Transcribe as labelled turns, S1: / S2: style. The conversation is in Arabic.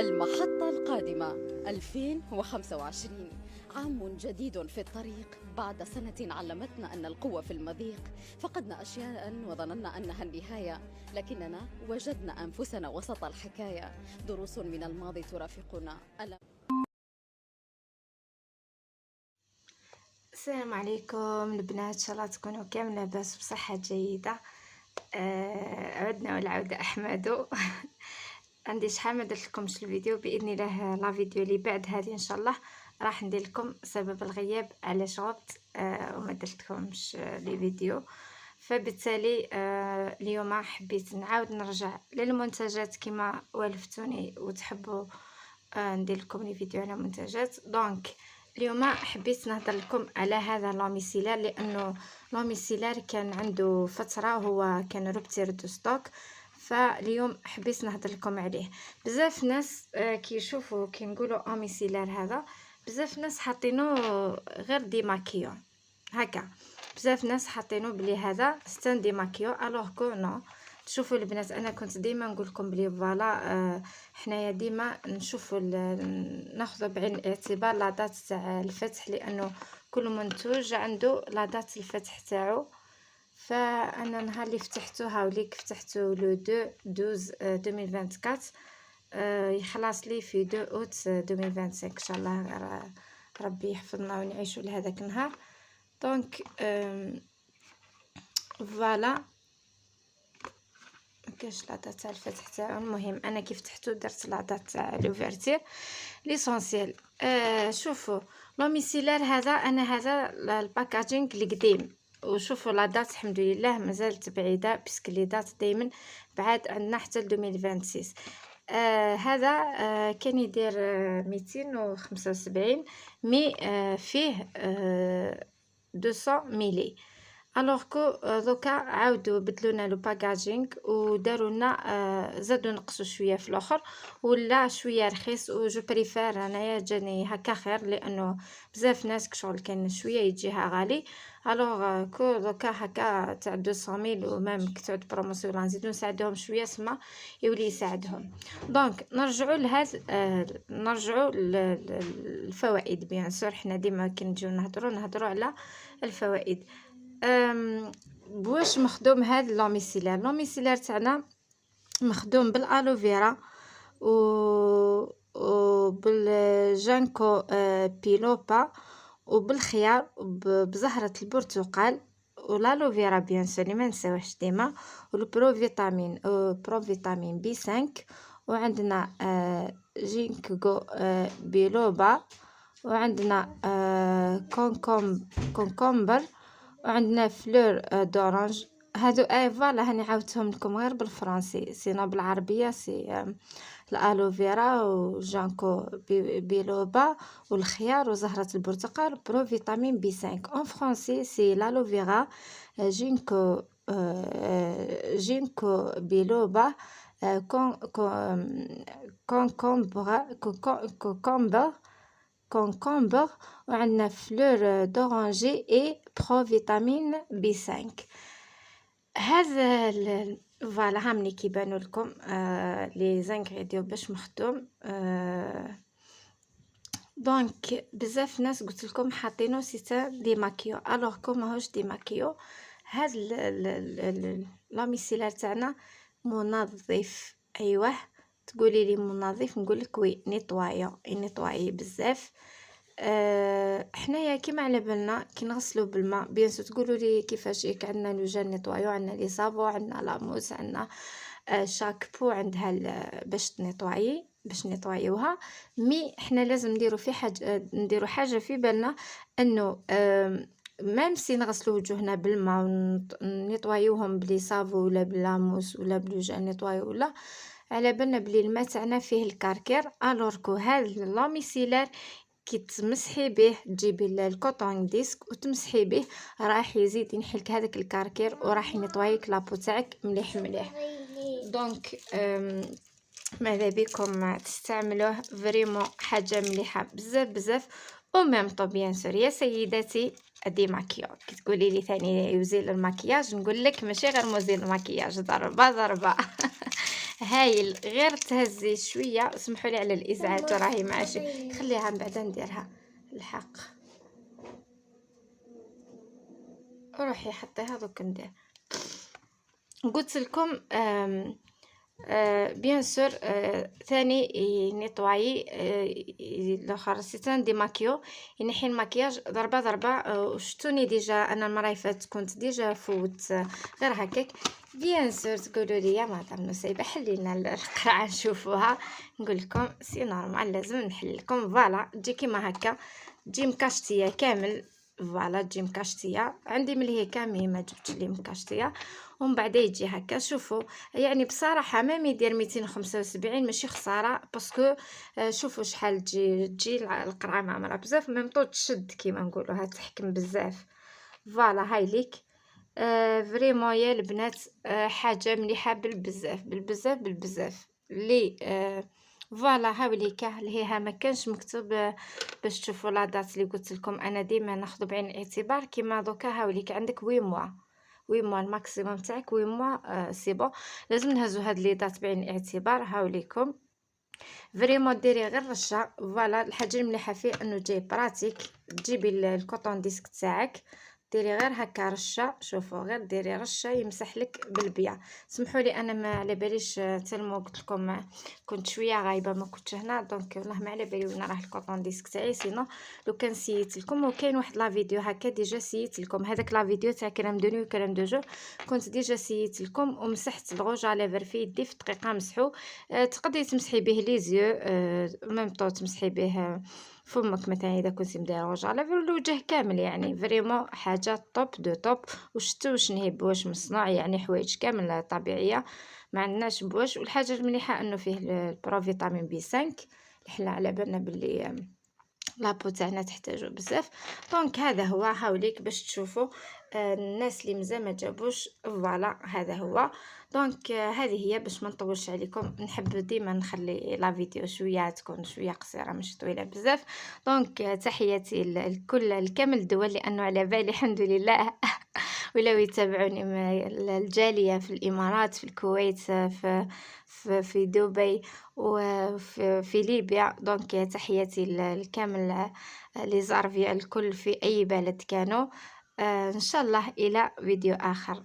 S1: المحطة القادمة 2025 عام جديد في الطريق. بعد سنة علمتنا أن القوة في المضيق. فقدنا أشياء وظننا أنها النهاية، لكننا وجدنا أنفسنا وسط الحكاية. دروس من الماضي ترافقنا.
S2: السلام عليكم البنات، ان شاء الله تكونوا كامل لاباس بصحة جيدة. عدنا والعودة احمد. عندي شحال ما درت لكمش الفيديو، باذن الله لا فيديو اللي بعد هذه ان شاء الله راح ندير لكم سبب الغياب علاش غبت وما درت لكمش لي فيديو. فبالتالي اليوم حبيت نعاود نرجع للمنتجات كما والفتوني وتحبوا ندير لكم لي فيديو على منتجات. دونك اليوم حبيت نهضر لكم على هذا لاميسيلار، لانه لاميسيلار كان عنده فتره هو كان روبتير دو ستوك، فاليوم حبيت نهضر لكم عليه. بزاف ناس كيشوفوا كنقولوا اميسيلار هذا، بزاف ناس حاطينه غير ديماكيو هكا، بزاف ناس حاطينه بلي هذا ستان ديماكيو الوغ كو نو. تشوفوا البنات، انا كنت ديما نقول لكم بلي فوالا حنايا ديما نشوفوا ناخذ بعين الاعتبار لا دات تاع الفتح، لانه كل منتوج عنده لا دات الفتح تاعو. فانا نهار اللي فتحته هاوليك فتحته لو 2/12/2024، يخلص لي في 2 اوت 2025 ان شاء الله. ربي يحفظنا ونعيشوا لهذاك النهار. دونك فوالا مكاش لاطا تاع الفتح تاعو. المهم انا كيف فتحته درت لاطا تاع لوفرتير ليسونسيال. شوفوا لوميسيلار هذا، انا هذا الباكاجينغ القديم، وشوفوا لا دات الحمد لله مازالت بعيده باسكو لي دات دائما بعد عندنا حتى 2026. هذا كان يدير 275 مي فيه 200 ميلي. الوغ كو دوكا عاودوا بدلونا لو باكاجينغ وداروا لنا زادوا نقصوا شويه في الاخر ولا شويه رخيص، و جو بريفير انايا جاني هكا خير، لانه بزاف ناس كشغل كان شويه يجيها غالي. الوغ كو دوكا هكا تاع 200 ميل ومام كتعود بروموسيون نزيدو نساعدهم شويه سما يولي يساعدهم. دونك نرجعوا لهذا نرجعوا للفوائد. بيان سور حنا ديما كي نجيو نهضروا على الفوائد. بواش مخدوم هاد لوميسيلار؟ لوميسيلار تاعنا مخدوم بالالوفيرا و بالجانكو بيلوبا وبالخيار بزهرة البرتقال والالوفيرا بيان سور اللي ما نساوهش ديما، والبروفيتامين بروفيتامين بي 5، وعندنا جينكو بيلوبا، وعندنا كونكومبر، وعندنا فلور دورانج. هادو فوالا هاني عاودتهم لكم غير بالفرنسي، سينو بالعربيه سي الالوفيرا وجانكو بيلوبا والخيار وزهرة البرتقال بروفيتامين بي 5. اون فرنسي سي الالوفيرا جينكو جينكو بيلوبا كونكومبر، وعندنا فلور دورانجي اي بروفيتامين بي 5. هذا فوالا هامني كيبانوا لكم لي زانغريديو باش مخدوم. دونك بزاف ناس قلت لكم حاطينو سيتا دي ماكيو الوغ كو ماهوش دي ماكيو. هاد لاميسيلار تاعنا منظف. ايوه تقولي لي منظف، نقول لك وي نيطوايو بزاف. حنايا كيما على بالنا كي نغسلو بالماء بيان سو تقولوا لي كيفاش عندنا لو جل نيطوايو، عندنا لي صابو، عندنا لاموس، عندنا شاك بو عندها باش تنيطوايي باش نيطوايوها. مي حنا لازم نديرو في حاجه، نديرو حاجه في بالنا انه ميم سي نغسلو وجوهنا بالماء ونيطوايوهم بلي صابو ولا بلاموس ولا بلو جل نيطوايو، ولا على بالنا بلي الماء تاعنا فيه الكركير. الوغ كو هذا لاميسيلار كي تمسحي به تجيبي الكوطون ديسك وتمسحي به راح يزيد ينحلك هذاك الكركير وراح ينطويك لابو تاعك مليح مليح. دونك ماذا بكم تستعملوه، فريمون حاجه مليحه بزاف بزاف. او ميم طو بيان سور يا سيداتي دي ماكياج. كي تقولي لي ثاني يزيل المكياج، نقول لك ماشي غير مزيل المكياج، ضربه ضربه. هايل. غير تهزي شويه، سمحوا لي على الازعاج، راهي ماشي، خليها من بعد نديرها الحق. روحي حطيها دوك ندير. قلت لكم بيان سور ثاني نيطوايي الاخر سيتان دي ماكيو، ينحي المكياج ضربه ضربه. وشتوني ديجا انا المره اللي فاتت كنت ديجا فوت غير هكاك. بيان سور تقولوا لي مدام نسيبه حلي لنا القرعه نشوفوها، نقول لكم سي نورمال لازم نحل لكم. فوالا تجي كيما هكا، تجي مكاشطيه كامل. فوالا تجي مكاشطيه، عندي من هيك مي ما جبتش لي مكاشطيه. ومن بعد يجي هكا. شوفوا يعني بصراحه ميم يدير 275 ماشي خساره، باسكو شوفوا شحال تجي القرعه معمره بزاف، ميم طول تشد كيما نقولوها، تحكم بزاف. فوالا هاي ليك. فريمون يا البنات حاجه مليحه بالبزاف بالبزاف بالبزاف لي. فوالا هاوليكا لهيها ما كانش مكتوب باش تشوفوا لا دات اللي قلت لكم انا ديما ناخذ بعين الاعتبار. كيما دوكا هاوليك عندك 8 موا، 8 موا الماكسيموم تاعك 8 موا سي بون. لازم نهزوا هاد لي دات بعين الاعتبار. هاوليكم فريمون ديري غير رشه. فوالا الحاجه المليحه فيه انه جاي براتيك. تجيبي الكوطون ديسك تاعك، ديري غير هكا رشه. شوفوا غير ديري رشه يمسح لك بالبيع. سمحوا لي انا ما على باليش تلمو، قلت لكم كنت شويه غايبه ما كنتش هنا، دونك والله ما على بالي وين راه الكوطون ديسك تاعي. سينو لو كان سيت لكم، وكاين واحد لا فيديو هكا ديجا سيت لكم، هذاك لا فيديو تاع كريم دو نوي وكريم دو جو كنت ديجا سيت لكم ومسحت الغوج على ليفر في يدي في دقيقه مسحو. تقدري تمسحي به لي زيو، ميم طو تمسحي به فمك مثلا اذا كنتي مديره روج على الوجه كامل. يعني فريمون حاجه توب دو توب. وشتو واش نهي بواش مصنوع، يعني حوايج كامل طبيعيه ما عندناش بواش. والحاجه المليحه انه فيه البرو فيتامين بي 5 حنا على بالنا باللي لابو تاعنا تحتاجو بزاف. دونك هذا هو. هاوليك باش تشوفوا الناس اللي مازال ما جابوش. فوالا هذا هو. دونك هذه هي باش ما نطولش عليكم. نحب ديما نخلي لا فيديو شويه تكون شويه قصيره مش طويله بزاف. دونك تحياتي لكل الكامل الدول، لانه على بالي الحمد لله ولو يتابعوني الجاليه في الامارات، في الكويت، في دبي، وفي ليبيا. دونك تحياتي الكامل لي زارفيا الكل في اي بلد كانوا. ان شاء الله الى فيديو اخر.